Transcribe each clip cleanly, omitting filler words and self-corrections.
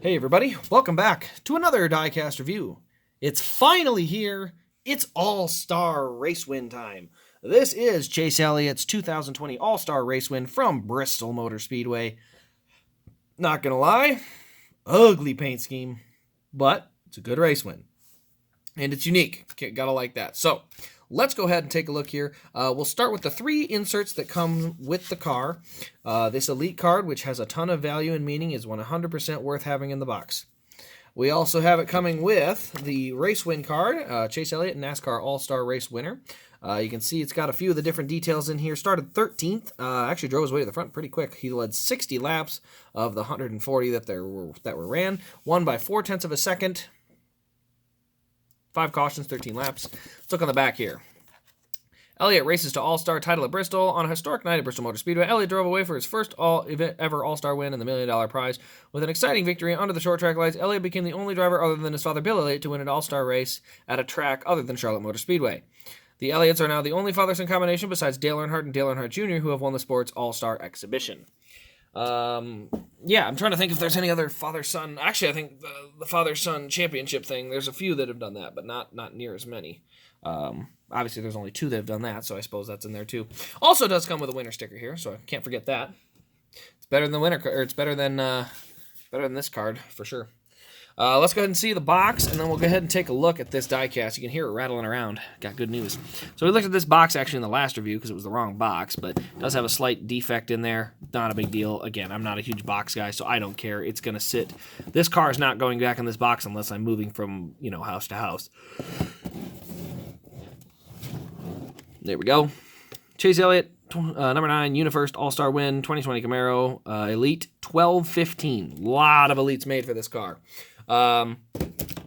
Hey everybody, welcome back to another Diecast review. It's finally here. It's All-Star Race Win time. This is Chase Elliott's 2020 All-Star Race Win from Bristol Motor Speedway. Not gonna lie, ugly paint scheme, but it's a good race win. And it's unique. Gotta like that. So, let's go ahead and take a look here. We'll start with the 3 inserts that come with the car. This Elite card, which has a ton of value and meaning, is 100% worth having in the box. We also have it coming with the Race Win card, Chase Elliott, NASCAR All-Star Race winner. You can see it's got a few of the different details in here. Started 13th, actually drove his way to the front pretty quick. He led 60 laps of the 140 that were ran. Won by 0.4 of a second. 5 cautions, 13 laps. Let's look on the back here. Elliott races to All-Star title at Bristol. On a historic night at Bristol Motor Speedway, Elliott drove away for his first ever All-Star win and the $1 million prize. With an exciting victory under the short track lights, Elliott became the only driver other than his father Bill Elliott to win an All-Star race at a track other than Charlotte Motor Speedway. The Elliots are now the only father-son combination besides Dale Earnhardt and Dale Earnhardt Jr. who have won the sport's All-Star exhibition. Yeah, I'm trying to think if there's any other father-son. Actually, I think the father-son championship thing, there's a few that have done that, but not near as many. Obviously, there's only 2 that have done that, so I suppose that's in there too. Also does come with a winner sticker here, so I can't forget that. It's better than the winner, or it's better than this card for sure. Let's go ahead and see the box, and then we'll go ahead and take a look at this diecast. You can hear it rattling around. Got good news. So we looked at this box actually in the last review because it was the wrong box, but it does have a slight defect in there. Not a big deal. Again, I'm not a huge box guy, so I don't care. It's going to sit. This car is not going back in this box unless I'm moving from, house to house. There we go. Chase Elliott, number 9, UniFirst All-Star win, 2020 Camaro, Elite 1215. A lot of Elites made for this car. Now,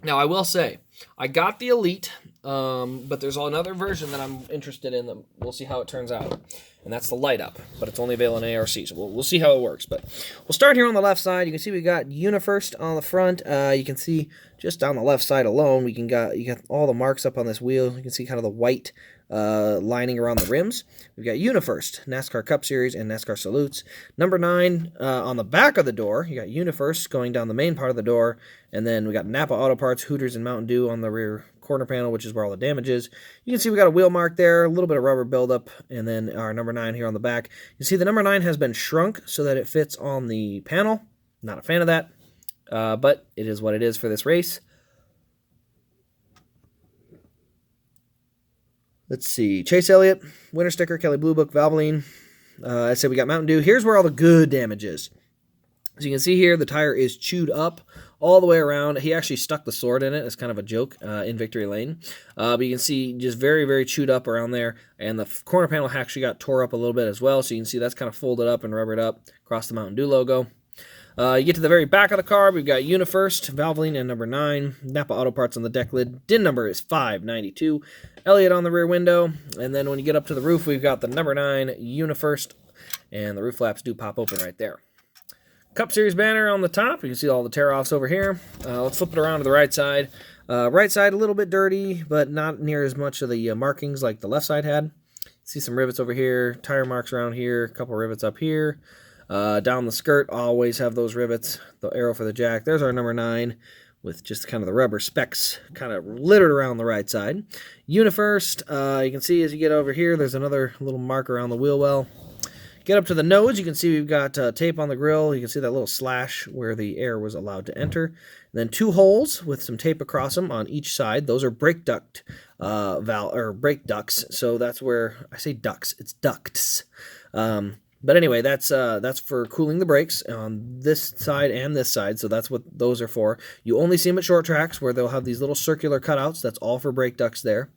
I will say, I got the Elite, but there's another version that I'm interested in. We'll see how it turns out, and that's the light up, but it's only available in ARC, so we'll see how it works. But we'll start here on the left side. You can see we got UniFirst on the front. You can see just down the left side alone, you got all the marks up on this wheel. You can see kind of the white lining around the rims. We've got UniFirst, NASCAR Cup Series, and NASCAR Salutes. Number 9 on the back of the door, you got UniFirst going down the main part of the door, and then we got Napa Auto Parts, Hooters, and Mountain Dew on the rear corner panel, which is where all the damage is. You can see we got a wheel mark there, a little bit of rubber buildup, and then our number 9 here on the back. You see the number 9 has been shrunk so that it fits on the panel. Not a fan of that, but it is what it is for this race. Let's see. Chase Elliott, winner sticker, Kelly Blue Book, Valvoline. I said we got Mountain Dew. Here's where all the good damage is. As you can see here, the tire is chewed up all the way around. He actually stuck the sword in it as kind of a joke in Victory Lane. But you can see just very, very chewed up around there. And the corner panel actually got tore up a little bit as well. So you can see that's kind of folded up and rubbered up across the Mountain Dew logo. You get to the very back of the car, we've got UniFirst, Valvoline, and number 9. Napa Auto Parts on the deck lid. DIN number is 592. Elliott on the rear window. And then when you get up to the roof, we've got the number 9 UniFirst. And the roof flaps do pop open right there. Cup Series banner on the top. You can see all the tear-offs over here. Let's flip it around to the right side. Right side a little bit dirty, but not near as much of the markings like the left side had. See some rivets over here. Tire marks around here. A couple rivets up here. Down the skirt, always have those rivets. The arrow for the jack. There's our number 9 with just kind of the rubber specks kind of littered around the right side. UniFirst, you can see as you get over here, there's another little mark around the wheel well. Get up to the nose, you can see we've got tape on the grill. You can see that little slash where the air was allowed to enter. And then 2 holes with some tape across them on each side. Those are brake duct brake ducts. So that's where I say ducts. It's ducts. But anyway, that's for cooling the brakes on this side and this side, so that's what those are for. You only see them at short tracks where they'll have these little circular cutouts. That's all for brake ducts there.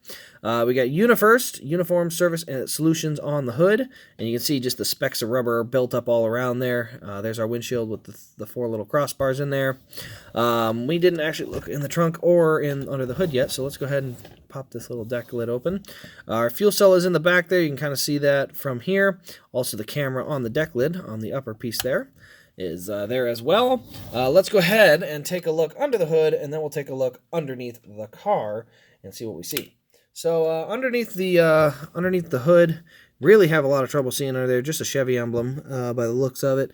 We got UniFirst, Uniform Service Solutions on the hood, and you can see just the specks of rubber built up all around there. There's our windshield with the 4 little crossbars in there. We didn't actually look in the trunk or under the hood yet, so let's go ahead and pop this little deck lid open. Our fuel cell is in the back there. You can kind of see that from here. Also the camera on the deck lid on the upper piece there is there as well. Let's go ahead and take a look under the hood, and then we'll take a look underneath the car and see what we see. So underneath the hood, really have a lot of trouble seeing under there. Just a Chevy emblem by the looks of it.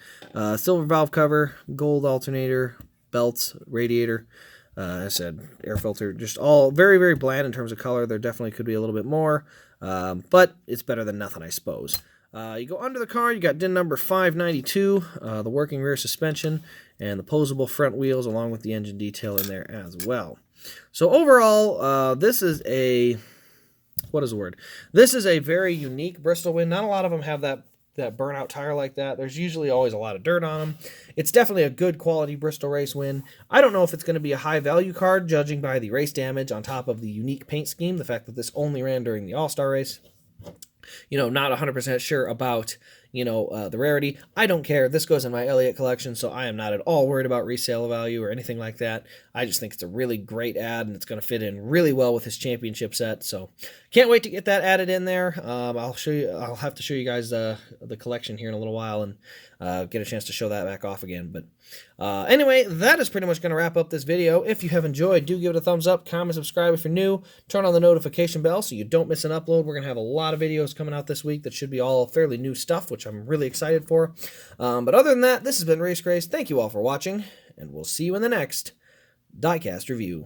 Silver valve cover, gold alternator, belts, radiator. I said air filter, just all very, very bland in terms of color. There definitely could be a little bit more, but it's better than nothing, I suppose. You go under the car, you got DIN number 592, the working rear suspension, and the posable front wheels, along with the engine detail in there as well. So overall, this is a, what is the word? This is a very unique Bristol win. Not a lot of them have that burnout tire like that. There's usually always a lot of dirt on them. It's definitely a good quality Bristol race win. I don't know if it's going to be a high value card, judging by the race damage on top of the unique paint scheme, the fact that this only ran during the All-Star race. Not 100% sure about, the rarity. I don't care. This goes in my Elliott collection, so I am not at all worried about resale value or anything like that. I just think it's a really great ad, and it's going to fit in really well with his championship set. So can't wait to get that added in there. I'll have to show you guys the collection here in a little while and get a chance to show that back off again. But anyway, that is pretty much going to wrap up this video. If you have enjoyed, do give it a thumbs up, comment, subscribe if you're new, turn on the notification bell so you don't miss an upload. We're going to have a lot of videos coming out this week that should be all fairly new stuff, which I'm really excited for. But other than that, this has been Race Grace. Thank you all for watching, and we'll see you in the next Diecast review.